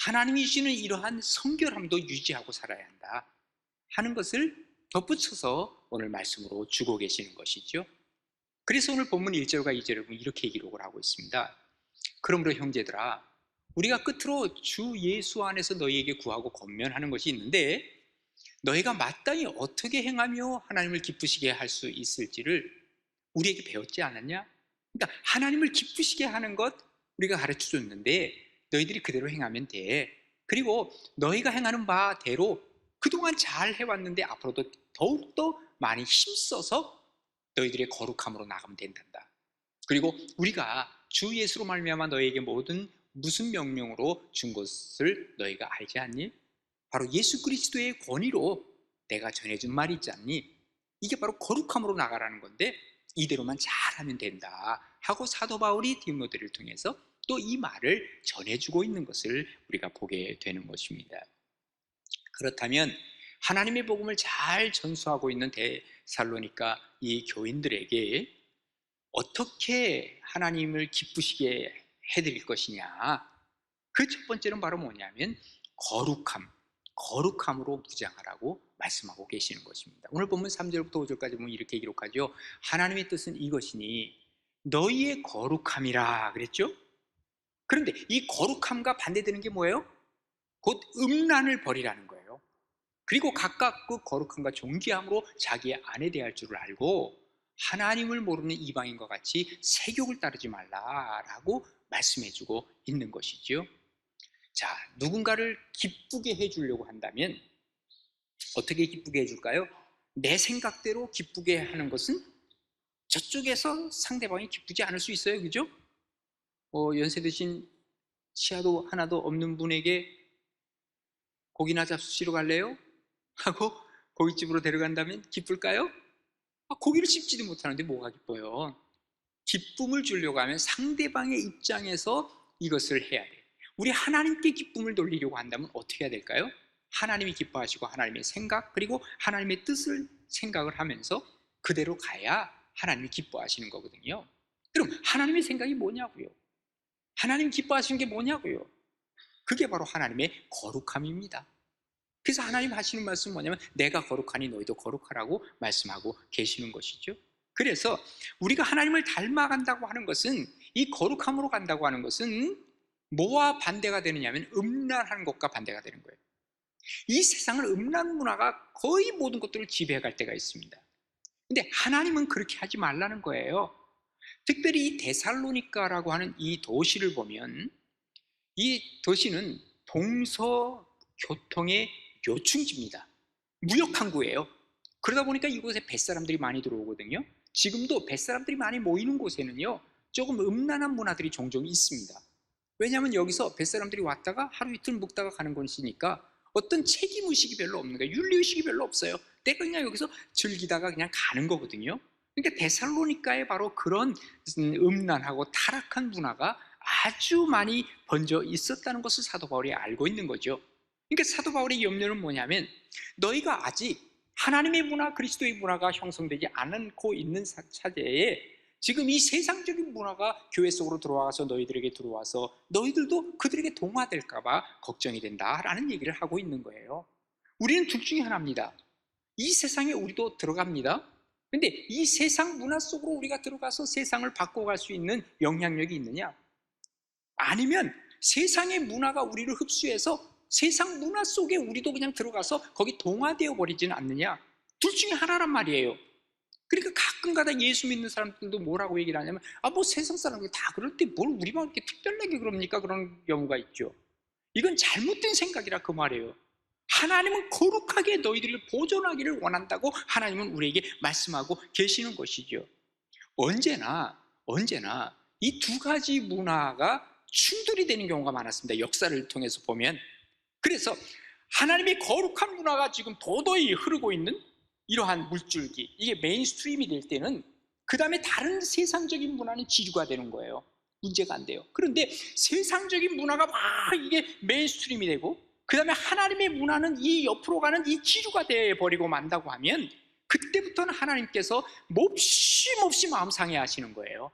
하나님이 주시는 이러한 성결함도 유지하고 살아야 한다 하는 것을 덧붙여서 오늘 말씀으로 주고 계시는 것이죠. 그래서 오늘 본문 1절과 2절에 보면 이렇게 기록을 하고 있습니다. 그러므로 형제들아, 우리가 끝으로 주 예수 안에서 너희에게 구하고 권면하는 것이 있는데, 너희가 마땅히 어떻게 행하며 하나님을 기쁘시게 할 수 있을지를 우리에게 배웠지 않았냐? 그러니까 하나님을 기쁘시게 하는 것 우리가 가르쳐 줬는데 너희들이 그대로 행하면 돼. 그리고 너희가 행하는 바대로 그동안 잘 해왔는데 앞으로도 더욱더 많이 힘써서 너희들의 거룩함으로 나가면 된단다. 그리고 우리가 주 예수로 말미암아 너희에게 모든 무슨 명령으로 준 것을 너희가 알지 않니? 바로 예수 그리스도의 권위로 내가 전해준 말이 있지 않니? 이게 바로 거룩함으로 나가라는 건데 이대로만 잘하면 된다 하고 사도 바울이 디모데를 통해서 또 이 말을 전해주고 있는 것을 우리가 보게 되는 것입니다. 그렇다면 하나님의 복음을 잘 전수하고 있는 데살로니가 이 교인들에게 어떻게 하나님을 기쁘시게 해드릴 것이냐, 그 첫 번째는 바로 뭐냐면 거룩함으로 무장하라고 말씀하고 계시는 것입니다. 오늘 본문 3절부터 5절까지 보면 이렇게 기록하죠. 하나님의 뜻은 이것이니 너희의 거룩함이라 그랬죠. 그런데 이 거룩함과 반대되는 게 뭐예요? 곧 음란을 버리라는 거예요. 그리고 각각 그 거룩함과 존귀함으로 자기의 아내 대할 줄을 알고 하나님을 모르는 이방인과 같이 세욕을 따르지 말라라고 말씀해주고 있는 것이죠. 자, 누군가를 기쁘게 해주려고 한다면 어떻게 기쁘게 해줄까요? 내 생각대로 기쁘게 하는 것은 저쪽에서 상대방이 기쁘지 않을 수 있어요. 그죠? 연세 드신 치아도 하나도 없는 분에게 고기나 잡수시러 갈래요? 하고 고깃집으로 데려간다면 기쁠까요? 고기를 씹지도 못하는데 뭐가 기뻐요? 기쁨을 주려고 하면 상대방의 입장에서 이것을 해야 돼요. 우리 하나님께 기쁨을 돌리려고 한다면 어떻게 해야 될까요? 하나님이 기뻐하시고 하나님의 생각 그리고 하나님의 뜻을 생각을 하면서 그대로 가야 하나님이 기뻐하시는 거거든요. 그럼 하나님의 생각이 뭐냐고요? 하나님 기뻐하시는 게 뭐냐고요? 그게 바로 하나님의 거룩함입니다. 그래서 하나님 하시는 말씀은 뭐냐면 내가 거룩하니 너희도 거룩하라고 말씀하고 계시는 것이죠. 그래서 우리가 하나님을 닮아간다고 하는 것은, 이 거룩함으로 간다고 하는 것은 뭐와 반대가 되느냐면 음란한 것과 반대가 되는 거예요. 이 세상을 음란 문화가 거의 모든 것들을 지배해갈 때가 있습니다. 근데 하나님은 그렇게 하지 말라는 거예요. 특별히 이 데살로니가라고 하는 이 도시를 보면 이 도시는 동서교통의 요충지입니다. 무역항구예요. 그러다 보니까 이곳에 뱃사람들이 많이 들어오거든요. 지금도 뱃사람들이 많이 모이는 곳에는요 조금 음란한 문화들이 종종 있습니다. 왜냐하면 여기서 뱃사람들이 왔다가 하루 이틀 묵다가 가는 곳이니까 어떤 책임의식이 별로 없는 거예요. 윤리의식이 별로 없어요. 내가 그냥 여기서 즐기다가 그냥 가는 거거든요. 그러니까 데살로니가에 바로 그런 음란하고 타락한 문화가 아주 많이 번져 있었다는 것을 사도 바울이 알고 있는 거죠. 그러니까 사도 바울의 염려는 뭐냐면 너희가 아직 하나님의 문화, 그리스도의 문화가 형성되지 않고 있는 차제에 지금 이 세상적인 문화가 교회 속으로 들어와서 너희들에게 들어와서 너희들도 그들에게 동화될까 봐 걱정이 된다라는 얘기를 하고 있는 거예요. 우리는 둘 중에 하나입니다. 이 세상에 우리도 들어갑니다. 근데 이 세상 문화 속으로 우리가 들어가서 세상을 바꿔갈 수 있는 영향력이 있느냐? 아니면 세상의 문화가 우리를 흡수해서 세상 문화 속에 우리도 그냥 들어가서 거기 동화되어 버리지는 않느냐? 둘 중에 하나란 말이에요. 그러니까 가끔가다 예수 믿는 사람들도 뭐라고 얘기를 하냐면 뭐 세상 사람들 다 그럴 때 뭘 우리만 이렇게 특별하게 그럽니까? 그런 경우가 있죠. 이건 잘못된 생각이라 그 말이에요. 하나님은 거룩하게 너희들을 보존하기를 원한다고 하나님은 우리에게 말씀하고 계시는 것이죠. 언제나 이 두 가지 문화가 충돌이 되는 경우가 많았습니다. 역사를 통해서 보면. 그래서 하나님의 거룩한 문화가 지금 도도히 흐르고 있는 이러한 물줄기, 이게 메인스트림이 될 때는 그 다음에 다른 세상적인 문화는 지류가 되는 거예요. 문제가 안 돼요. 그런데 세상적인 문화가 막 이게 메인스트림이 되고 그 다음에 하나님의 문화는 이 옆으로 가는 이 지류가 돼버리고 만다고 하면 그때부터는 하나님께서 몹시 마음 상해하시는 거예요.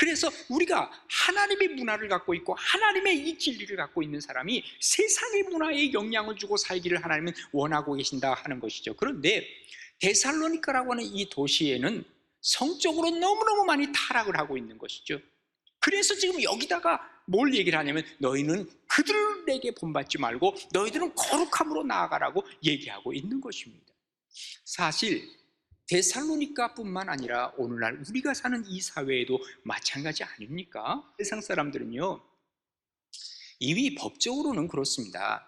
그래서 우리가 하나님의 문화를 갖고 있고 하나님의 이 진리를 갖고 있는 사람이 세상의 문화에 영향을 주고 살기를 하나님은 원하고 계신다 하는 것이죠. 그런데 데살로니가라고 하는 이 도시에는 성적으로 너무너무 많이 타락을 하고 있는 것이죠. 그래서 지금 여기다가 뭘 얘기를 하냐면 너희는 그들에게 본받지 말고 너희들은 거룩함으로 나아가라고 얘기하고 있는 것입니다. 사실 데살로니가뿐만 아니라 오늘날 우리가 사는 이 사회에도 마찬가지 아닙니까? 세상 사람들은요, 이미 법적으로는 그렇습니다.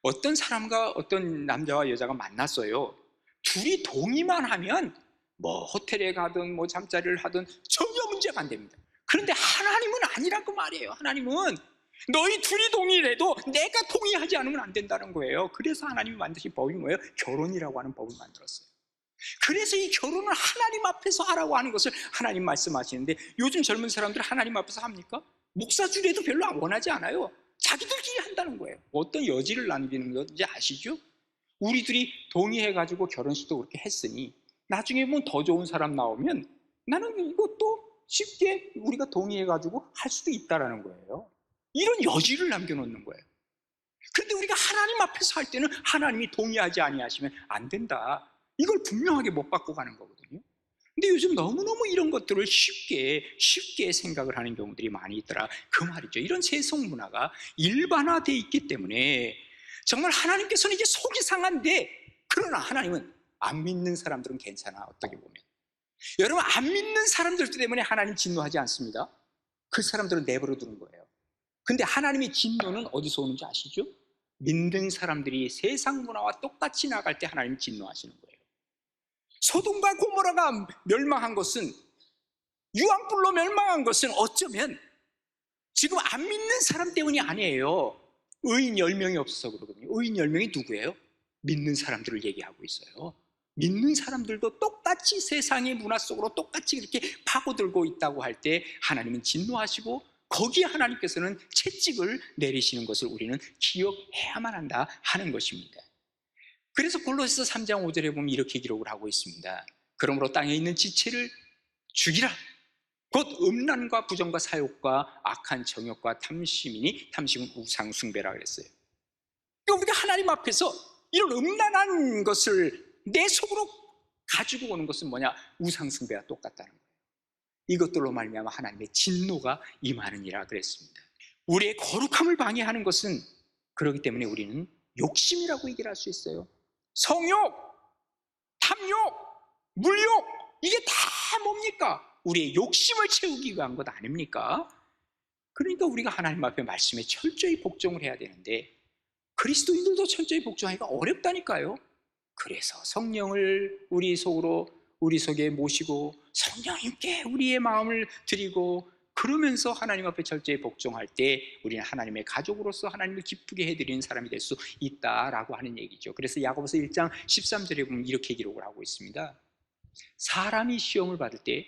어떤 사람과 어떤 남자와 여자가 만났어요. 둘이 동의만 하면 뭐 호텔에 가든 뭐 잠자리를 하든 전혀 문제가 안 됩니다. 그런데 하나님은 아니란 그 말이에요. 하나님은 너희 둘이 동의를 해도 내가 동의하지 않으면 안 된다는 거예요. 그래서 하나님이 만드신 법이 뭐예요? 결혼이라고 하는 법을 만들었어요. 그래서 이 결혼을 하나님 앞에서 하라고 하는 것을 하나님 말씀하시는데, 요즘 젊은 사람들 하나님 앞에서 합니까? 목사 주례도 별로 원하지 않아요. 자기들끼리 한다는 거예요. 어떤 여지를 남기는 건지 아시죠? 우리들이 동의해가지고 결혼식도 그렇게 했으니 나중에 뭐 더 좋은 사람 나오면 나는 이것도 쉽게 우리가 동의해가지고 할 수도 있다라는 거예요. 이런 여지를 남겨놓는 거예요. 그런데 우리가 하나님 앞에서 할 때는 하나님이 동의하지 아니하시면 안 된다, 이걸 분명하게 못 받고 가는 거거든요. 근데 요즘 너무너무 이런 것들을 쉽게 생각을 하는 경우들이 많이 있더라, 그 말이죠. 이런 세속 문화가 일반화되어 있기 때문에 정말 하나님께서는 이제 속이 상한데, 그러나 하나님은 안 믿는 사람들은 괜찮아. 어떻게 보면 여러분, 안 믿는 사람들 때문에 하나님 진노하지 않습니다. 그 사람들은 내버려 두는 거예요. 근데 하나님의 진노는 어디서 오는지 아시죠? 믿는 사람들이 세상 문화와 똑같이 나갈 때 하나님 진노하시는 거예요. 소돔과 고모라가 멸망한 것은, 유황불로 멸망한 것은 어쩌면 지금 안 믿는 사람 때문이 아니에요. 의인 10명이 없어서 그러거든요. 의인 10명이 누구예요? 믿는 사람들을 얘기하고 있어요. 믿는 사람들도 똑같이 세상의 문화 속으로 똑같이 이렇게 파고들고 있다고 할 때 하나님은 진노하시고, 거기에 하나님께서는 채찍을 내리시는 것을 우리는 기억해야만 한다 하는 것입니다. 그래서 골로새서 3장 5절에 보면 이렇게 기록을 하고 있습니다. 그러므로 땅에 있는 지체를 죽이라. 곧 음란과 부정과 사욕과 악한 정욕과 탐심이니 탐심은 우상 숭배라 그랬어요. 그러니까 우리가 하나님 앞에서 이런 음란한 것을 내 속으로 가지고 오는 것은 뭐냐? 우상 숭배와 똑같다는 거예요. 이것들로 말미암아 하나님의 진노가 임하느니라 그랬습니다. 우리의 거룩함을 방해하는 것은, 그렇기 때문에 우리는 욕심이라고 얘기를 할 수 있어요. 성욕, 탐욕, 물욕, 이게 다 뭡니까? 우리의 욕심을 채우기 위한 것 아닙니까? 그러니까 우리가 하나님 앞에 말씀에 철저히 복종을 해야 되는데, 그리스도인들도 철저히 복종하기가 어렵다니까요. 그래서 성령을 우리 속에 모시고 성령님께 우리의 마음을 드리고, 그러면서 하나님 앞에 철저히 복종할 때 우리는 하나님의 가족으로서 하나님을 기쁘게 해드리는 사람이 될 수 있다라고 하는 얘기죠. 그래서 야고보서 1장 13절에 보면 이렇게 기록을 하고 있습니다. 사람이 시험을 받을 때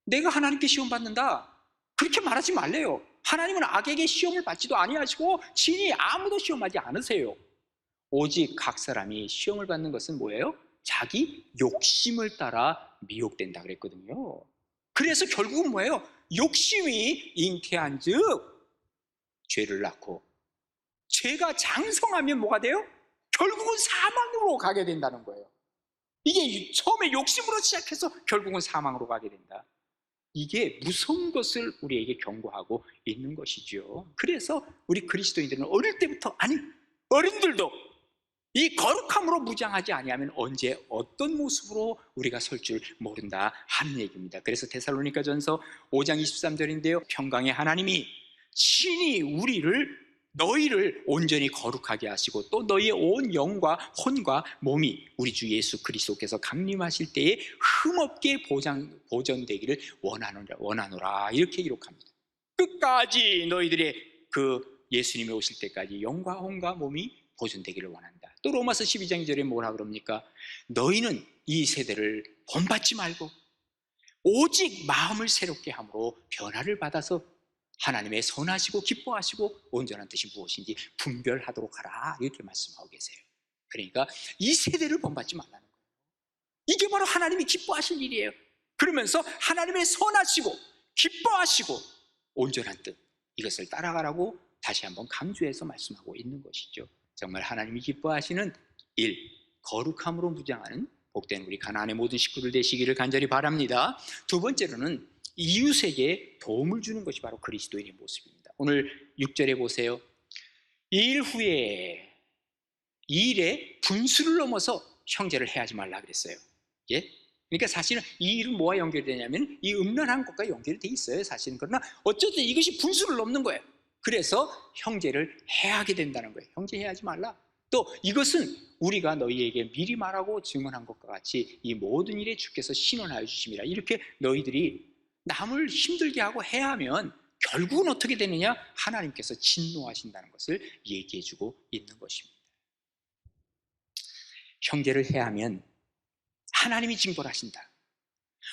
내가 하나님께 시험 받는다, 그렇게 말하지 말래요. 하나님은 악에게 시험을 받지도 아니하시고 친히 아무도 시험하지 않으세요. 오직 각 사람이 시험을 받는 것은 뭐예요? 자기 욕심을 따라 미혹된다 그랬거든요. 그래서 결국은 뭐예요? 욕심이 잉태한 즉 죄를 낳고, 죄가 장성하면 뭐가 돼요? 결국은 사망으로 가게 된다는 거예요. 이게 처음에 욕심으로 시작해서 결국은 사망으로 가게 된다. 이게 무서운 것을 우리에게 경고하고 있는 것이죠. 그래서 우리 그리스도인들은 어릴 때부터, 아니 어른들도 이 거룩함으로 무장하지 아니하면 언제 어떤 모습으로 우리가 설 줄 모른다 하는 얘기입니다. 그래서 데살로니가전서 5장 23절인데요. 평강의 하나님이 친히 너희를 온전히 거룩하게 하시고 또 너희의 온 영과 혼과 몸이 우리 주 예수 그리스도께서 강림하실 때에 흠없게 보존되기를 원하노라, 이렇게 기록합니다. 끝까지 너희들의 그 예수님이 오실 때까지 영과 혼과 몸이 보존되기를 원한다. 또 로마서 12장 2절에 뭐라 그럽니까? 너희는 이 세대를 본받지 말고 오직 마음을 새롭게 함으로 변화를 받아서 하나님의 선하시고 기뻐하시고 온전한 뜻이 무엇인지 분별하도록 하라, 이렇게 말씀하고 계세요. 그러니까 이 세대를 본받지 말라는 거예요. 이게 바로 하나님이 기뻐하실 일이에요. 그러면서 하나님의 선하시고 기뻐하시고 온전한 뜻, 이것을 따라가라고 다시 한번 강조해서 말씀하고 있는 것이죠. 정말 하나님이 기뻐하시는 일, 거룩함으로 무장하는 복된 우리 가나안의 모든 식구들 되시기를 간절히 바랍니다. 두 번째로는 이웃에게 도움을 주는 것이 바로 그리스도인의 모습입니다. 오늘 6절에 보세요. 일 후에 이 일에 분수를 넘어서 형제를 해하지 말라 그랬어요. 예? 그러니까 사실은 이 일은 뭐와 연결되냐면 이 음란한 것과 연결이 돼 있어요, 사실은. 그러나 어쨌든 이것이 분수를 넘는 거예요. 그래서 형제를 해하게 된다는 거예요. 형제 해하지 말라. 또 이것은 우리가 너희에게 미리 말하고 증언한 것과 같이 이 모든 일에 주께서 신원하여 주심이라. 이렇게 너희들이 남을 힘들게 하고 해하면 결국은 어떻게 되느냐? 하나님께서 진노하신다는 것을 얘기해주고 있는 것입니다. 형제를 해하면 하나님이 징벌하신다.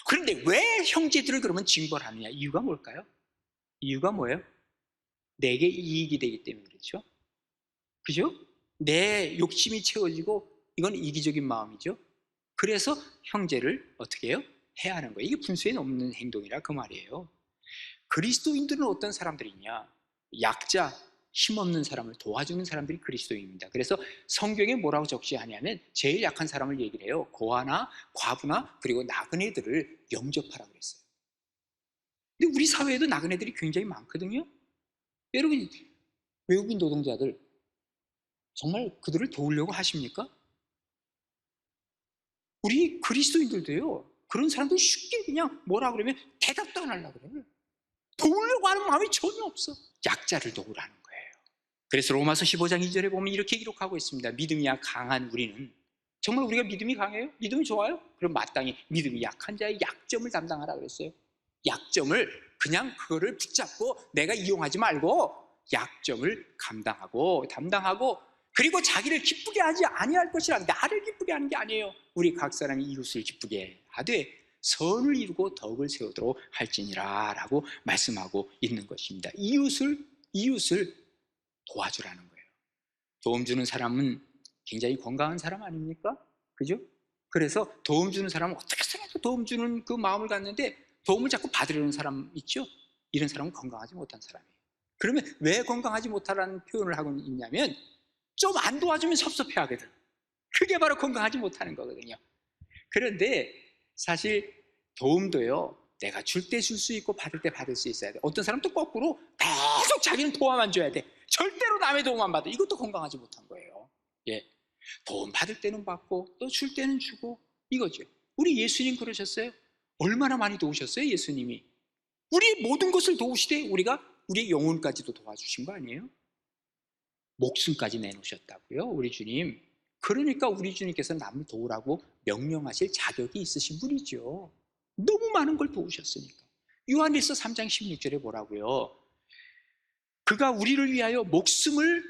그런데 왜 형제들을 그러면 징벌하느냐? 이유가 뭘까요? 이유가 뭐예요? 내게 이익이 되기 때문에 그렇죠. 그죠? 내 욕심이 채워지고 이건 이기적인 마음이죠. 그래서 형제를 어떻게 해요? 해하는 거예요. 이게 분수에 넘는 행동이라 그 말이에요. 그리스도인들은 어떤 사람들이냐? 약자, 힘없는 사람을 도와주는 사람들이 그리스도인입니다. 그래서 성경에 뭐라고 적시하냐면 제일 약한 사람을 얘기를 해요. 고아나 과부나 그리고 나그네들을 영접하라고 그랬어요. 근데 우리 사회에도 나그네들이 굉장히 많거든요. 여러분, 외국인 노동자들 정말 그들을 도우려고 하십니까? 우리 그리스도인들도요, 그런 사람들 쉽게 그냥 뭐라 그러면 대답도 안 하려고 그래요. 도우려고 하는 마음이 전혀 없어. 약자를 도우라는 거예요. 그래서 로마서 15장 2절에 보면 이렇게 기록하고 있습니다. 믿음이 강한 우리는, 정말 우리가 믿음이 강해요? 믿음이 좋아요? 그럼 마땅히 믿음이 약한 자의 약점을 담당하라 그랬어요. 약점을 그냥 그거를 붙잡고 내가 이용하지 말고 약점을 담당하고 그리고 자기를 기쁘게 하지 아니할 것이라. 나를 기쁘게 하는 게 아니에요. 우리 각 사람이 이웃을 기쁘게 하되 선을 이루고 덕을 세우도록 할지니라 라고 말씀하고 있는 것입니다. 이웃을 도와주라는 거예요. 도움 주는 사람은 굉장히 건강한 사람 아닙니까? 그죠? 그래서 도움 주는 사람은 어떻게 해서라도 도움 주는 그 마음을 갖는데 도움을 자꾸 받으려는 사람 있죠? 이런 사람은 건강하지 못한 사람이에요. 그러면 왜 건강하지 못하라는 표현을 하고 있냐면 좀 안 도와주면 섭섭해하거든. 그게 바로 건강하지 못하는 거거든요. 그런데 사실 도움도요, 내가 줄 때 줄 수 있고 받을 때 받을 수 있어야 돼. 어떤 사람도 거꾸로 계속 자기는 도와만 줘야 돼. 절대로 남의 도움 안 받아. 이것도 건강하지 못한 거예요. 예, 도움 받을 때는 받고 또 줄 때는 주고 이거죠. 우리 예수님 그러셨어요. 얼마나 많이 도우셨어요, 예수님이. 우리의 모든 것을 도우시되 우리의 영혼까지도 도와주신 거 아니에요? 목숨까지 내놓으셨다고요, 우리 주님. 그러니까 우리 주님께서 남을 도우라고 명령하실 자격이 있으신 분이죠. 너무 많은 걸 도우셨으니까. 요한일서 3장 16절에 뭐라고요? 그가 우리를 위하여 목숨을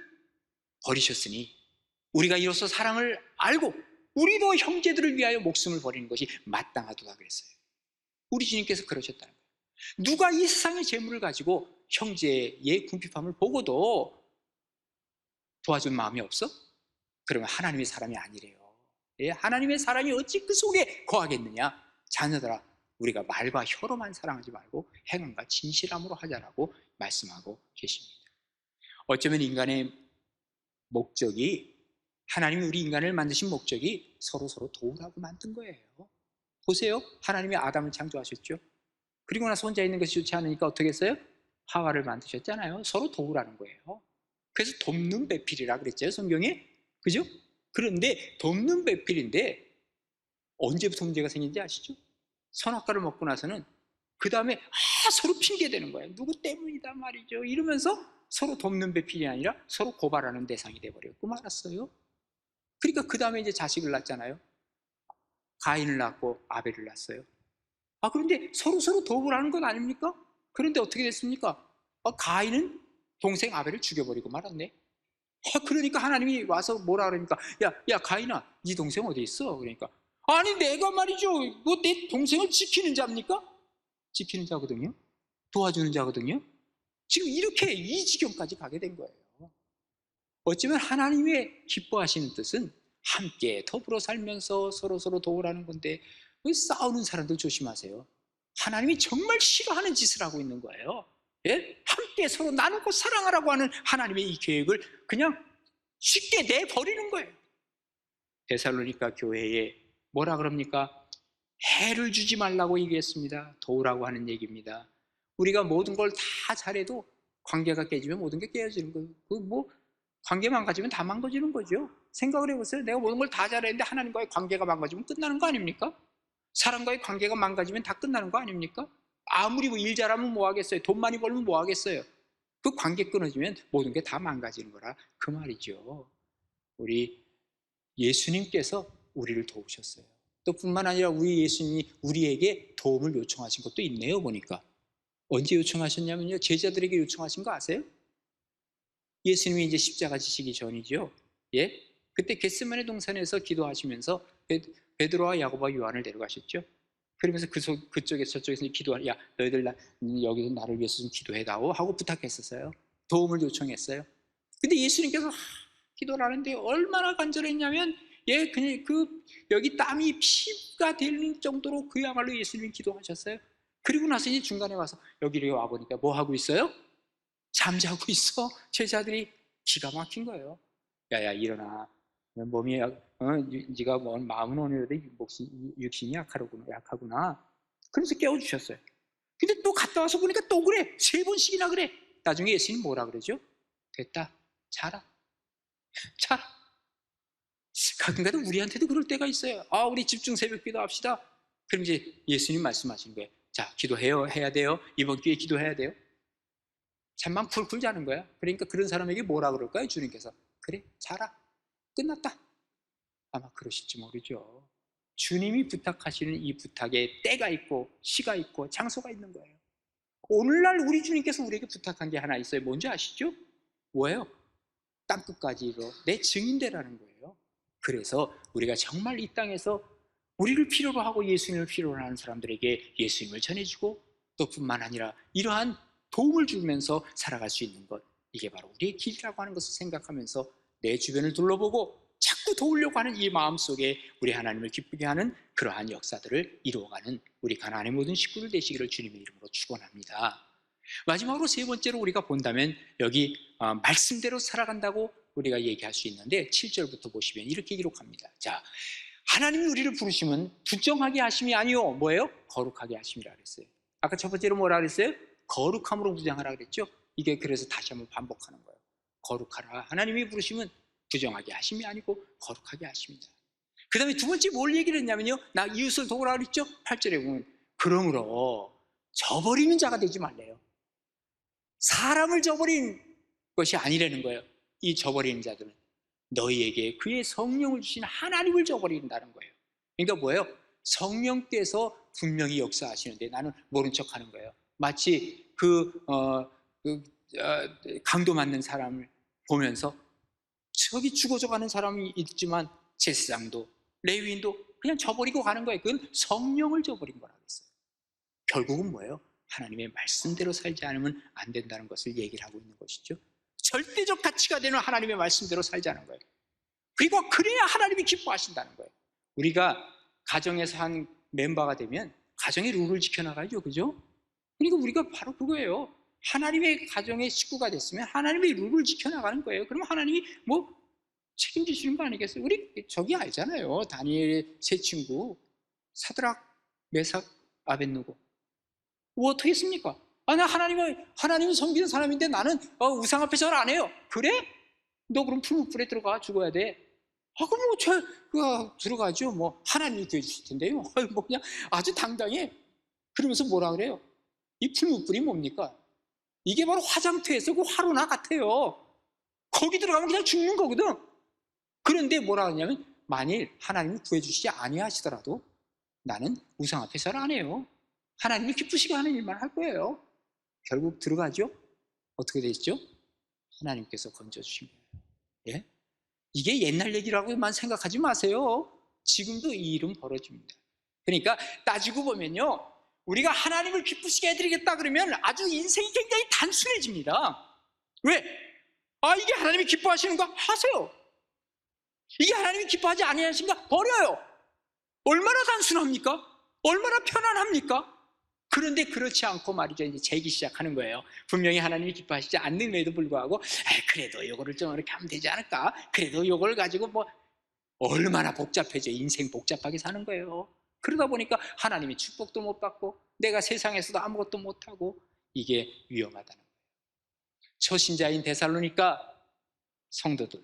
버리셨으니 우리가 이로써 사랑을 알고 우리도 형제들을 위하여 목숨을 버리는 것이 마땅하도다 그랬어요. 우리 주님께서 그러셨다는 거예요. 누가 이 세상의 재물을 가지고 형제의 궁핍함을 보고도 도와준 마음이 없어? 그러면 하나님의 사람이 아니래요. 예, 하나님의 사람이 어찌 그 속에 거하겠느냐? 자녀들아, 우리가 말과 혀로만 사랑하지 말고 행함과 진실함으로 하자라고 말씀하고 계십니다. 어쩌면 인간의 목적이, 하나님이 우리 인간을 만드신 목적이 서로 도우라고 만든 거예요. 보세요. 하나님이 아담을 창조하셨죠. 그리고 나서 혼자 있는 것이 좋지 않으니까 어떻게 했어요? 하와를 만드셨잖아요. 서로 도우라는 거예요. 그래서 돕는 배필이라 그랬죠, 성경에. 그죠? 그런데 돕는 배필인데 언제부터 문제가 생긴지 아시죠? 선악과를 먹고 나서는 그 다음에 서로 핑계대는 거예요. 누구 때문이다 말이죠. 이러면서 서로 돕는 배필이 아니라 서로 고발하는 대상이 돼버렸고 말았어요. 그러니까 그 다음에 이제 자식을 낳잖아요. 가인을 낳고 아벨을 낳았어요. 그런데 서로 도우라는 건 아닙니까? 그런데 어떻게 됐습니까? 가인은 동생 아벨을 죽여버리고 말았네. 그러니까 하나님이 와서 뭐라 그러니까, 야 가인아, 네 동생 어디 있어? 그러니까, 아니 내가 말이죠, 너 내 동생을 지키는 자입니까? 지키는 자거든요. 도와주는 자거든요. 지금 이렇게 이 지경까지 가게 된 거예요. 어쩌면 하나님의 기뻐하시는 뜻은 함께 더불어 살면서 서로 도우라는 건데, 왜 싸우는 사람들 조심하세요. 하나님이 정말 싫어하는 짓을 하고 있는 거예요. 예? 함께 서로 나누고 사랑하라고 하는 하나님의 이 계획을 그냥 쉽게 내버리는 거예요. 데살로니가 교회에 뭐라 그럽니까? 해를 주지 말라고 얘기했습니다. 도우라고 하는 얘기입니다. 우리가 모든 걸 다 잘해도 관계가 깨지면 모든 게 깨어지는 거예요. 관계 망가지면 다 망가지는 거죠. 생각을 해보세요. 내가 모든 걸 다 잘했는데 하나님과의 관계가 망가지면 끝나는 거 아닙니까? 사람과의 관계가 망가지면 다 끝나는 거 아닙니까? 아무리 일 잘하면 뭐 하겠어요? 돈 많이 벌면 뭐 하겠어요? 그 관계 끊어지면 모든 게 다 망가지는 거라 그 말이죠. 우리 예수님께서 우리를 도우셨어요. 또 뿐만 아니라 우리 예수님이 우리에게 도움을 요청하신 것도 있네요. 보니까 언제 요청하셨냐면요, 제자들에게 요청하신 거 아세요? 예수님이 이제 십자가 지시기 전이죠. 예? 그때 겟세마네 동산에서 기도하시면서 베드로와 야고보와 요한을 데려가셨죠. 그러면서 그쪽에서 저쪽에서 기도하는, 야 너희들 여기서 나를 위해서 좀 피도해다오 하고 부탁했었어요. 도움을 요청했어요. 근데 예수님께서 기도를 하는데 얼마나 간절했냐면, 예, 그냥 여기 땀이 피가 되는 정도로 그야말로 예수님이 기도하셨어요. 그리고 나서 이제 중간에 와서 여기를 와보니까 뭐 하고 있어요? 잠자고 있어. 제자들이 기가 막힌 거예요. 야야 일어나. 몸이 네가 뭐 마음은 오늘도 육신이 약하구나. 그래서 깨워주셨어요. 근데 또 갔다 와서 보니까 또 그래. 3번씩이나 그래. 나중에 예수님 뭐라 그러죠? 됐다. 자라. 가끔가다 우리한테도 그럴 때가 있어요. 우리 집중 새벽기도 합시다. 그럼 이제 예수님 말씀하시는 거예요. 자, 기도해요. 해야 돼요. 이번 기회에 기도해야 돼요. 잠만 쿨쿨 자는 거야. 그러니까 그런 사람에게 뭐라 그럴까요? 주님께서 그래, 자라. 끝났다. 아마 그러실지 모르죠. 주님이 부탁하시는 이 부탁에 때가 있고 시가 있고 장소가 있는 거예요. 오늘날 우리 주님께서 우리에게 부탁한 게 하나 있어요. 뭔지 아시죠? 뭐예요? 땅끝까지 이뤄 내 증인되라는 거예요. 그래서 우리가 정말 이 땅에서 우리를 필요로 하고 예수님을 필요로 하는 사람들에게 예수님을 전해주고, 또 뿐만 아니라 이러한 도움을 주면서 살아갈 수 있는 것, 이게 바로 우리의 길이라고 하는 것을 생각하면서 내 주변을 둘러보고 자꾸 도우려고 하는 이 마음속에 우리 하나님을 기쁘게 하는 그러한 역사들을 이루어가는 우리 가나안의 모든 식구들 되시기를 주님의 이름으로 축원합니다. 마지막으로 3번째로 우리가 본다면, 여기 말씀대로 살아간다고 우리가 얘기할 수 있는데 7절부터 보시면 이렇게 기록합니다. 자, 하나님이 우리를 부르시면 부정하게 하심이 아니요, 뭐예요? 거룩하게 하심이라 그랬어요. 아까 첫 번째로 뭐라 그랬어요? 거룩함으로 부정하라 그랬죠. 이게 그래서 다시 한번 반복하는 거예요. 거룩하라. 하나님이 부르시면 부정하게 하심이 아니고 거룩하게 하십니다. 그 다음에 두 번째 뭘 얘기를 했냐면요, 나 이웃을 도우라 그랬죠. 8절에 보면 그러므로 저버리는 자가 되지 말래요. 사람을 저버린 것이 아니라는 거예요. 이 저버리는 자들은 너희에게 그의 성령을 주신 하나님을 저버린다는 거예요. 그러니까 뭐예요? 성령께서 분명히 역사하시는데 나는 모른 척하는 거예요. 마치 강도 맞는 사람을 보면서 저기 죽어져가는 사람이 있지만 제사장도 레위인도 그냥 저버리고 가는 거예요. 그건 성령을 저버린 거라고 했어요. 결국은 뭐예요? 하나님의 말씀대로 살지 않으면 안 된다는 것을 얘기를 하고 있는 것이죠. 절대적 가치가 되는 하나님의 말씀대로 살자는 거예요. 그리고 그래야 하나님이 기뻐하신다는 거예요. 우리가 가정에서 한 멤버가 되면 가정의 룰을 지켜나가죠. 그죠? 그러니까 우리가 바로 그거예요. 하나님의 가정의 식구가 됐으면 하나님의 룰을 지켜나가는 거예요. 그럼 하나님이 뭐 책임지시는 거 아니겠어요? 우리 저기 알잖아요. 다니엘의 세 친구 사드락, 메삭, 아벳느고. 뭐 어떻게 했습니까? 나 하나님을 섬기는 사람인데 나는 우상 앞에 절 안 해요. 그래? 너 그럼 풀무불에 들어가 죽어야 돼. 그럼 들어가죠. 뭐 하나님이 구해주실 텐데요. 뭐 그냥 아주 당당해. 그러면서 뭐라 그래요? 이 풀무불이 뭡니까? 이게 바로 화장터에서 그 화로나 같아요. 거기 들어가면 그냥 죽는 거거든. 그런데 뭐라 하냐면, 만일 하나님이 구해주시지 아니하시더라도 나는 우상 앞에 절 안 해요. 하나님을 기쁘시게 하는 일만 할 거예요. 결국 들어가죠. 어떻게 되시죠? 하나님께서 건져주신 거예요. 예? 이게 옛날 얘기라고만 생각하지 마세요. 지금도 이 일은 벌어집니다. 그러니까 따지고 보면요, 우리가 하나님을 기쁘시게 해드리겠다 그러면 아주 인생이 굉장히 단순해집니다. 왜? 이게 하나님이 기뻐하시는가? 하세요. 이게 하나님이 기뻐하지 아니하신가? 버려요. 얼마나 단순합니까? 얼마나 편안합니까? 그런데 그렇지 않고 말이죠, 이제 재기 시작하는 거예요. 분명히 하나님이 기뻐하시지 않는데도 불구하고, 그래도 이거를 좀 이렇게 하면 되지 않을까? 그래도 이걸 가지고 뭐 얼마나 복잡해져. 인생 복잡하게 사는 거예요. 그러다 보니까 하나님이 축복도 못 받고 내가 세상에서도 아무것도 못하고, 이게 위험하다는 거예요. 초신자인 데살로니가 성도들,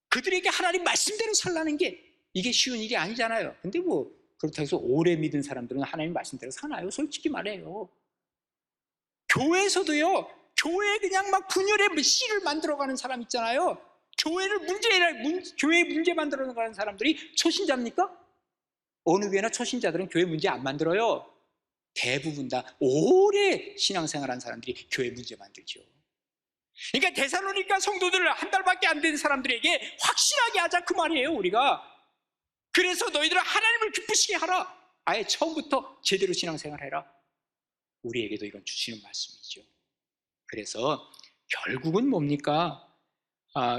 그들에게 하나님 말씀대로 살라는 게 이게 쉬운 일이 아니잖아요. 근데 뭐 그렇다고 해서 오래 믿은 사람들은 하나님 말씀대로 사나요? 솔직히 말해요. 교회에서도요, 교회에 그냥 막 분열의 씨를 만들어가는 사람 있잖아요. 교회 문제 만들어가는 사람들이 초신자입니까? 어느 교회나 초신자들은 교회 문제 안 만들어요. 대부분 다 오래 신앙생활한 사람들이 교회 문제 만들죠. 그러니까 데살로니가 성도들을 한 달밖에 안 된 사람들에게 확실하게 하자, 그 말이에요, 우리가. 그래서 너희들은 하나님을 기쁘시게 하라. 아예 처음부터 제대로 신앙생활해라. 우리에게도 이건 주시는 말씀이죠. 그래서 결국은 뭡니까?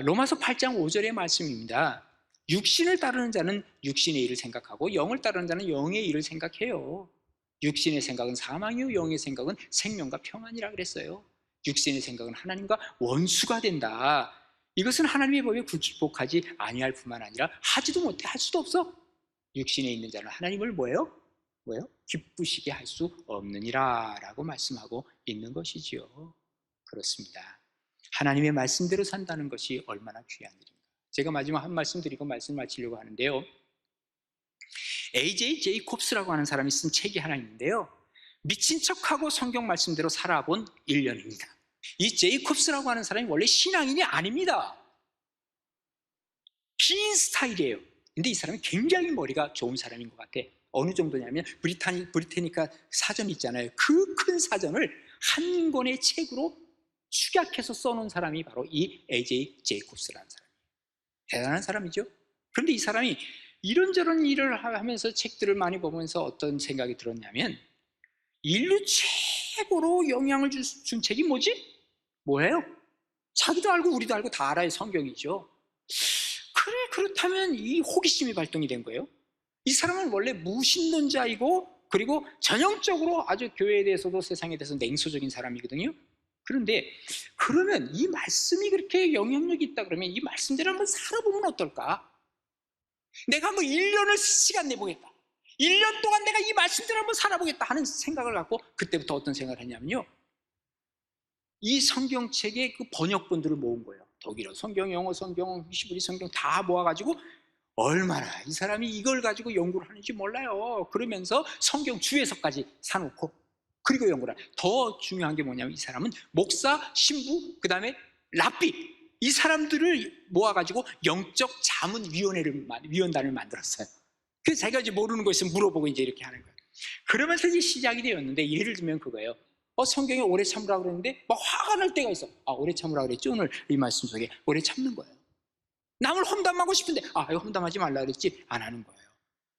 로마서 8장 5절의 말씀입니다. 육신을 따르는 자는 육신의 일을 생각하고 영을 따르는 자는 영의 일을 생각해요. 육신의 생각은 사망이요 영의 생각은 생명과 평안이라 그랬어요. 육신의 생각은 하나님과 원수가 된다. 이것은 하나님의 법에 굴복하지 아니할 뿐만 아니라 하지도 못해, 할 수도 없어. 육신에 있는 자는 하나님을 뭐예요? 기쁘시게 할 수 없느니라 라고 말씀하고 있는 것이지요. 그렇습니다. 하나님의 말씀대로 산다는 것이 얼마나 귀한 일인가. 제가 마지막 한 말씀 드리고 말씀 마치려고 하는데요, A.J. 제이콥스라고 하는 사람이 쓴 책이 하나 있는데요, 미친 척하고 성경 말씀대로 살아본 1년입니다. 이 제이콥스라고 하는 사람이 원래 신앙인이 아닙니다. 긴 스타일이에요. 근데 이 사람이 굉장히 머리가 좋은 사람인 것 같아. 어느 정도냐면 브리테니카 사전 있잖아요. 그 큰 사전을 한 권의 책으로 축약해서 써놓은 사람이 바로 이 A.J. 제이콥스라는 사람이에요. 대단한 사람이죠. 그런데 이 사람이 이런저런 일을 하면서 책들을 많이 보면서 어떤 생각이 들었냐면, 인류 최고로 영향을 준 책이 뭐예요? 자기도 알고 우리도 알고 다 알아요. 성경이죠. 그래, 그렇다면 이 호기심이 발동이 된 거예요. 이 사람은 원래 무신론자이고, 그리고 전형적으로 아주 교회에 대해서도 세상에 대해서 냉소적인 사람이거든요. 그런데 그러면 이 말씀이 그렇게 영향력이 있다 그러면 이 말씀대로 한번 살아보면 어떨까? 내가 한번 1년을 시간 내보겠다. 1년 동안 내가 이 말씀대로 한번 살아보겠다 하는 생각을 갖고, 그때부터 어떤 생각을 했냐면요, 이 성경책의 그 번역본들을 모은 거예요. 독일어 성경, 영어 성경, 히브리 성경 다 모아가지고, 얼마나 이 사람이 이걸 가지고 연구를 하는지 몰라요. 그러면서 성경 주해석까지 사놓고, 그리고 연구를 하는. 더 중요한 게 뭐냐면, 이 사람은 목사, 신부, 그 다음에 랍비, 이 사람들을 모아가지고 영적 자문위원단을 만들었어요. 그래서 자기가 이제 모르는 거 있으면 물어보고 이제 이렇게 하는 거예요. 그러면서 이제 시작이 되었는데, 예를 들면 그거예요. 성경에 오래 참으라고 그랬는데 막 화가 날 때가 있어. 오래 참으라고 그랬지, 오늘 이 말씀 속에. 오래 참는 거예요. 남을 험담하고 싶은데 이거 험담하지 말라 그랬지, 안 하는 거예요.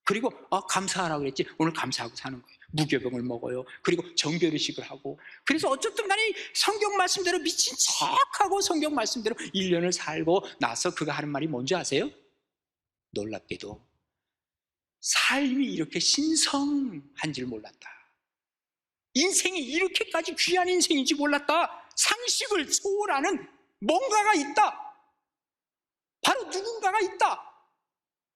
그리고 감사하라고 그랬지, 오늘 감사하고 사는 거예요. 무교병을 먹어요. 그리고 정결의식을 하고. 그래서 어쨌든 간에 성경 말씀대로 미친 척하고 성경 말씀대로 1년을 살고 나서 그가 하는 말이 뭔지 아세요? 놀랍게도 삶이 이렇게 신성한 줄 몰랐다. 인생이 이렇게까지 귀한 인생인지 몰랐다. 상식을 초월하는 뭔가가 있다. 바로 누군가가 있다.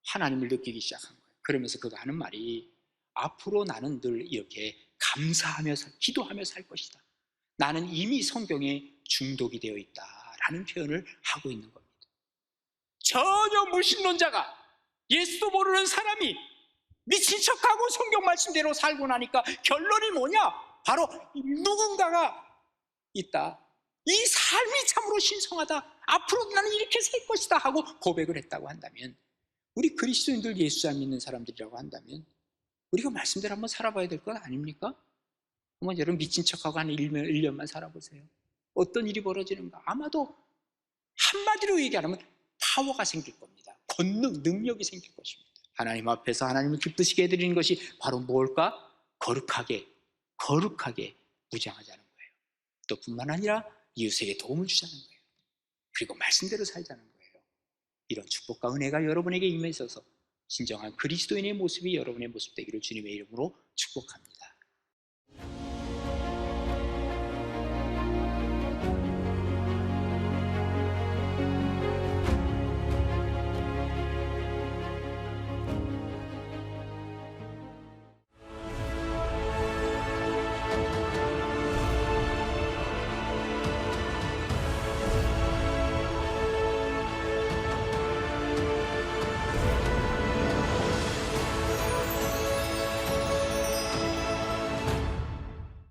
하나님을 느끼기 시작한 거예요. 그러면서 그가 하는 말이, 앞으로 나는 늘 이렇게 감사하며 기도하며 살 것이다. 나는 이미 성경에 중독이 되어 있다라는 표현을 하고 있는 겁니다. 전혀 무신론자가, 예수도 모르는 사람이 미친 척하고 성경 말씀대로 살고 나니까 결론이 뭐냐? 바로 누군가가 있다. 이 삶이 참으로 신성하다. 앞으로 나는 이렇게 살 것이다 하고 고백을 했다고 한다면, 우리 그리스도인들, 예수 안 믿는 사람들이라고 한다면 우리가 말씀대로 한번 살아봐야 될 건 아닙니까? 한번 여러분 미친 척하고 한 1년만 살아보세요. 어떤 일이 벌어지는가? 아마도 한마디로 얘기하면 파워가 생길 겁니다. 권능, 능력이 생길 것입니다. 하나님 앞에서 하나님을 기쁘시게 해드리는 것이 바로 뭘까? 거룩하게 무장하자는 거예요. 또 뿐만 아니라 이웃에게 도움을 주자는 거예요. 그리고 말씀대로 살자는 거예요. 이런 축복과 은혜가 여러분에게 임해 있어서 진정한 그리스도인의 모습이 여러분의 모습 되기를 주님의 이름으로 축복합니다.